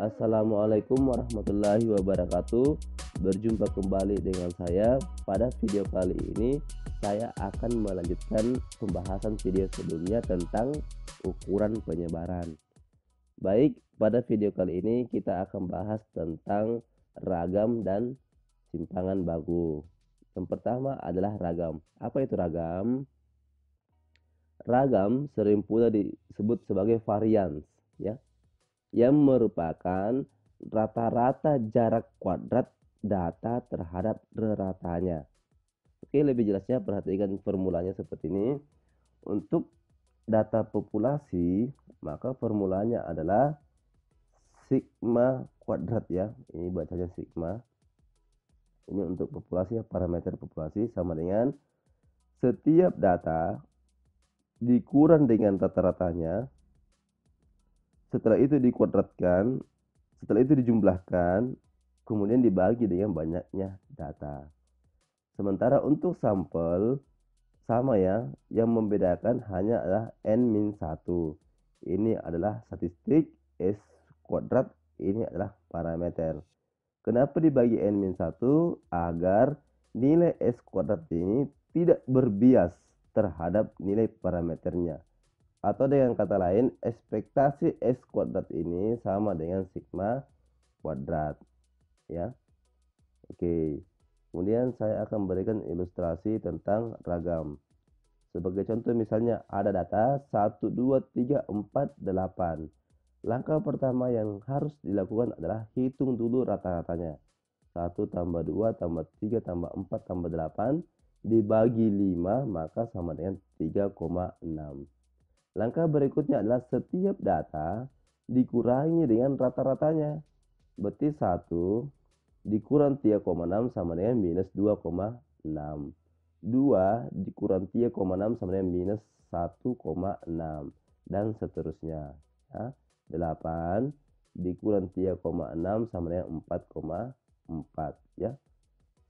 Assalamualaikum warahmatullahi wabarakatuh. Berjumpa kembali dengan saya. Pada video kali ini saya akan melanjutkan pembahasan video sebelumnya tentang ukuran penyebaran. Baik, pada video kali ini kita akan bahas tentang ragam dan simpangan baku. Yang pertama adalah ragam. Apa itu ragam? Ragam sering pula disebut sebagai varians, ya, yang merupakan rata-rata jarak kuadrat data terhadap reratanya. Oke, lebih jelasnya perhatikan formulanya seperti ini. Untuk data populasi, maka formulanya adalah sigma kuadrat, ya. Ini bacanya sigma. Ini untuk populasi, parameter populasi sama dengan setiap data dikurang dengan rata-ratanya. Setelah itu dikuadratkan, setelah itu dijumlahkan, kemudian dibagi dengan banyaknya data. Sementara untuk sampel sama, ya, yang membedakan hanya adalah n-1. Ini adalah statistik, S kuadrat ini adalah parameter. Kenapa dibagi n-1? Agar nilai S kuadrat ini tidak berbias terhadap nilai parameternya. Atau dengan kata lain, ekspektasi S kuadrat ini sama dengan sigma kuadrat, ya. Oke. Kemudian saya akan berikan ilustrasi tentang ragam. Sebagai contoh misalnya ada data 1, 2, 3, 4, 8. Langkah pertama yang harus dilakukan adalah hitung dulu rata-ratanya. 1 tambah 2 tambah 3 tambah 4 tambah 8 dibagi 5 maka sama dengan 3,6. Langkah berikutnya adalah setiap data dikurangi dengan rata-ratanya. Berarti 1 dikurang 3,6 sama dengan minus 2,6. 2 dikurang 3,6 sama dengan minus 1,6. Dan seterusnya. Ya. 8 dikurang 3,6 sama dengan 4,4. Ya.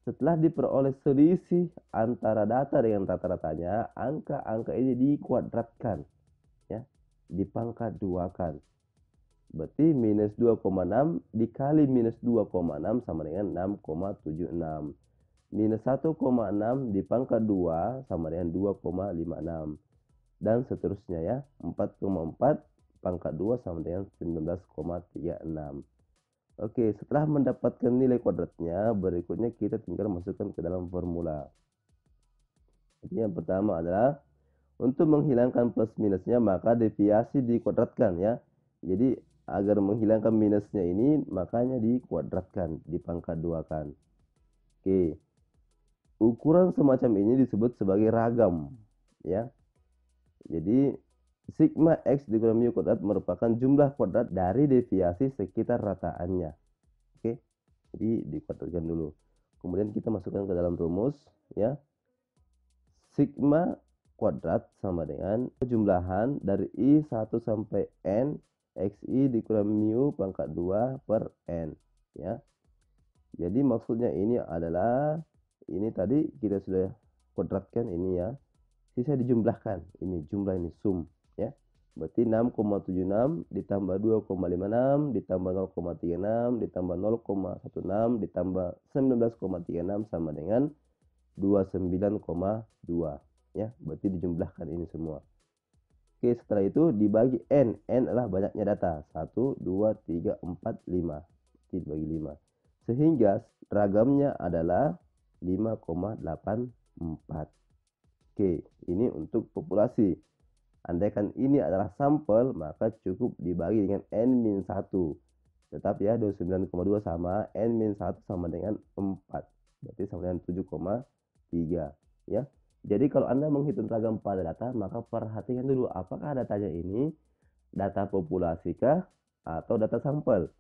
Setelah diperoleh selisih antara data dengan rata-ratanya, angka-angka ini dikuadratkan, ya, dipangkat 2-kan. Berarti minus 2,6 dikali minus 2,6 sama dengan 6,76. Minus 1,6 dipangkat 2 sama dengan 2,56. Dan seterusnya, ya. 4,4 pangkat 2 sama dengan 19,36. Oke, setelah mendapatkan nilai kuadratnya, berikutnya kita tinggal masukkan ke dalam formula. Jadi yang pertama adalah untuk menghilangkan plus minusnya maka deviasi dikuadratkan, ya. Jadi agar menghilangkan minusnya ini makanya dikuadratkan, dipangkat 2-kan. Oke. Ukuran semacam ini disebut sebagai ragam, ya. Jadi sigma X dikurangi mu kuadrat merupakan jumlah kuadrat dari deviasi sekitar rataannya. Oke. Jadi dikuadratkan dulu. Kemudian kita masukkan ke dalam rumus, ya. Sigma kuadrat sama dengan jumlahan dari I1 sampai N XI dikurangi mu pangkat 2 per N, ya. Jadi maksudnya ini adalah, ini tadi kita sudah kuadratkan ini, ya. Sisa dijumlahkan, ini jumlah ini sum, ya. Berarti 6,76 ditambah 2,56 ditambah 0,36 ditambah 0,16 ditambah 19,36 sama dengan 29,2, ya. Berarti dijumlahkan ini semua. Oke, setelah itu dibagi N. N adalah banyaknya data. 1, 2, 3, 4, 5. Dibagi 5. Sehingga ragamnya adalah 5,84. Oke, ini untuk populasi. Andaikan ini adalah sampel, maka cukup dibagi dengan N-1. Tetap, ya, 29,2 sama N-1 sama dengan 4. Berarti sama dengan 7,3. Ya. Jadi kalau Anda menghitung ragam pada data, maka perhatikan dulu apakah datanya ini data populasikah atau data sampel.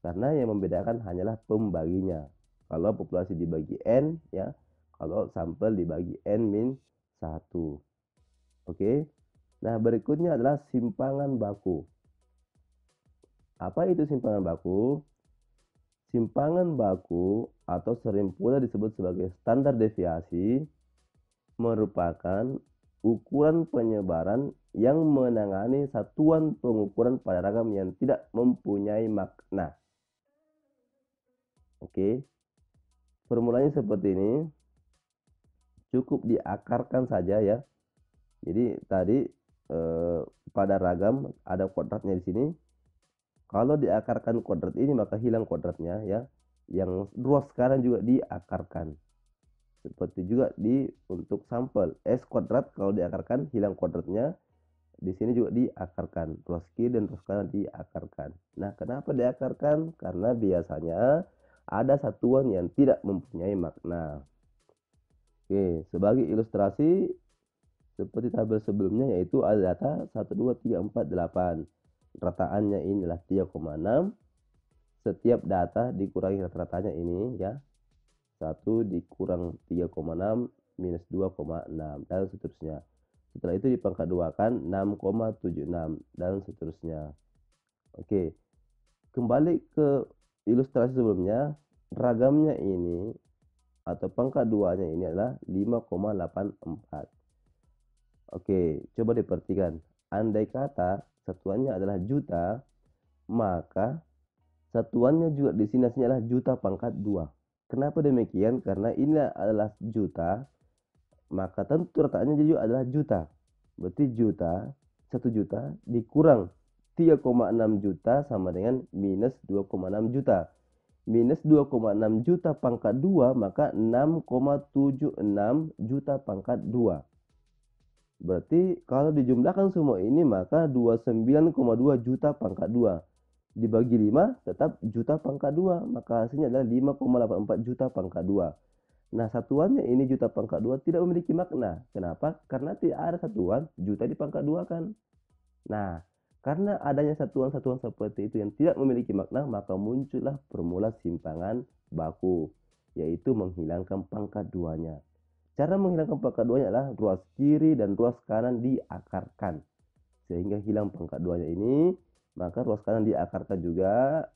Karena yang membedakan hanyalah pembaginya. Kalau populasi dibagi N, ya. Kalau sampel dibagi N-1. Oke. Nah, berikutnya adalah simpangan baku. Apa itu simpangan baku? Simpangan baku atau sering pula disebut sebagai standar deviasi merupakan ukuran penyebaran yang menangani satuan pengukuran pada ragam yang tidak mempunyai makna. Oke, formulanya seperti ini. Cukup diakarkan saja ya. Jadi tadi pada ragam ada kuadratnya di sini. Kalau diakarkan kuadrat ini maka hilang kuadratnya ya. Yang ruas kanan juga diakarkan. Seperti juga untuk sampel S kuadrat, kalau diakarkan hilang kuadratnya. Di sini juga diakarkan, ruas kiri dan ruas kanan diakarkan. Nah, kenapa diakarkan? Karena biasanya ada satuan yang tidak mempunyai makna. Oke, sebagai ilustrasi seperti tabel sebelumnya, yaitu ada data 1, 2, 3, 4, 8. Rataannya ini adalah 3,6. Setiap data dikurangi rata-ratanya ini ya. 1 dikurang 3,6 minus 2,6 dan seterusnya. Setelah itu dipangkat 2 kan 6,76 dan seterusnya. Oke. Kembali ke ilustrasi sebelumnya, ragamnya ini atau pangkat 2-nya ini adalah 5,84. Oke, coba diperhatikan. Andai kata satuannya adalah juta, maka satuannya juga di sini adalah juta pangkat 2. Kenapa demikian? Karena ini adalah juta, maka tentu rataannya juga adalah juta. Berarti juta, 1 juta dikurang 3,6 juta sama dengan minus 2,6 juta. Minus 2,6 juta pangkat 2, maka 6,76 juta pangkat 2. Berarti kalau dijumlahkan semua ini maka 29,2 juta pangkat 2. Dibagi 5 tetap juta pangkat 2. Maka hasilnya adalah 5,84 juta pangkat 2. Nah, satuannya ini juta pangkat 2 tidak memiliki makna. Kenapa? Karena tidak ada satuan juta di pangkat 2 kan. Nah, karena adanya satuan-satuan seperti itu yang tidak memiliki makna, maka muncullah formula simpangan baku, yaitu menghilangkan pangkat 2-nya. Cara menghilangkan pangkat 2-nya adalah ruas kiri dan ruas kanan diakarkan. Sehingga hilang pangkat 2-nya ini, maka ruas kanan diakarkan juga.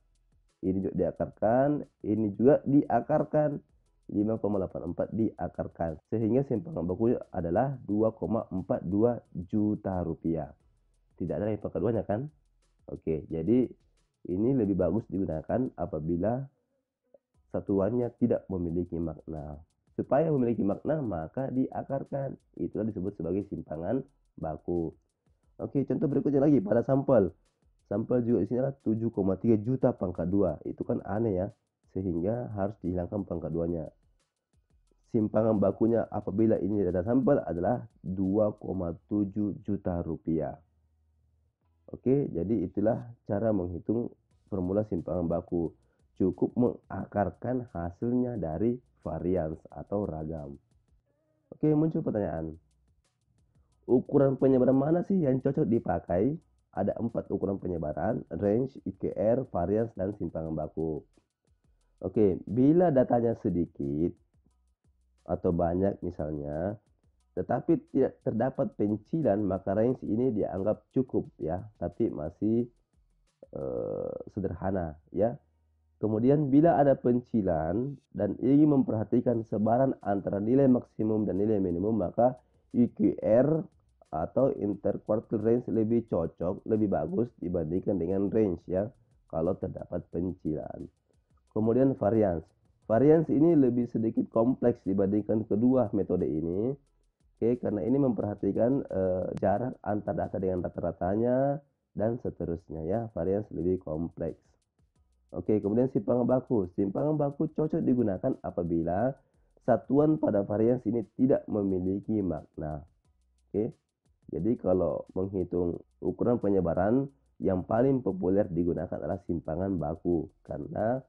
Ini juga diakarkan, ini juga diakarkan. 5,84 diakarkan. Sehingga simpangan baku adalah 2,42 juta rupiah. Tidak ada yang pangkat 2-nya kan? Oke, jadi ini lebih bagus digunakan apabila satuannya tidak memiliki makna. Supaya memiliki makna maka diakarkan. Itulah disebut sebagai simpangan baku. Oke, contoh berikutnya lagi pada sampel. Sampel juga di sini adalah 7,3 juta pangkat 2. Itu kan aneh ya. Sehingga harus dihilangkan pangkat 2-nya. Simpangan bakunya apabila ini ada sampel adalah 2,7 juta rupiah. Oke, jadi itulah cara menghitung formula simpangan baku. Cukup mengakarkan hasilnya dari varians atau ragam. Oke, muncul pertanyaan. Ukuran penyebaran mana sih yang cocok dipakai? Ada 4 ukuran penyebaran, range, IKR, varians, dan simpangan baku. Oke, bila datanya sedikit atau banyak misalnya, tetapi tidak terdapat pencilan, maka range ini dianggap cukup ya, tapi masih sederhana ya. Kemudian bila ada pencilan dan ingin memperhatikan sebaran antara nilai maksimum dan nilai minimum, maka IQR atau interquartile range lebih cocok, lebih bagus dibandingkan dengan range ya, kalau terdapat pencilan. Kemudian varians. Varians ini lebih sedikit kompleks dibandingkan kedua metode ini. Oke, karena ini memperhatikan jarak antar data dengan rata-ratanya dan seterusnya ya. Varians lebih kompleks. Oke, kemudian simpangan baku. Simpangan baku cocok digunakan apabila satuan pada varians ini tidak memiliki makna. Oke, jadi kalau menghitung ukuran penyebaran, yang paling populer digunakan adalah simpangan baku karena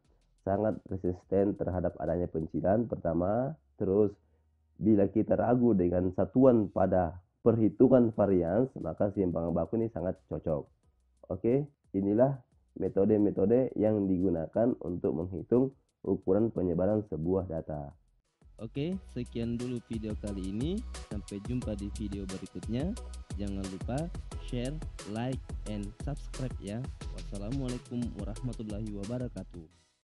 sangat resisten terhadap adanya pencilan pertama. Terus bila kita ragu dengan satuan pada perhitungan varians, maka simpangan baku ini sangat cocok. Oke, inilah metode-metode yang digunakan untuk menghitung ukuran penyebaran sebuah data. Oke, sekian dulu video kali ini. Sampai jumpa di video berikutnya. Jangan lupa share, like, and subscribe ya. Wassalamualaikum warahmatullahi wabarakatuh.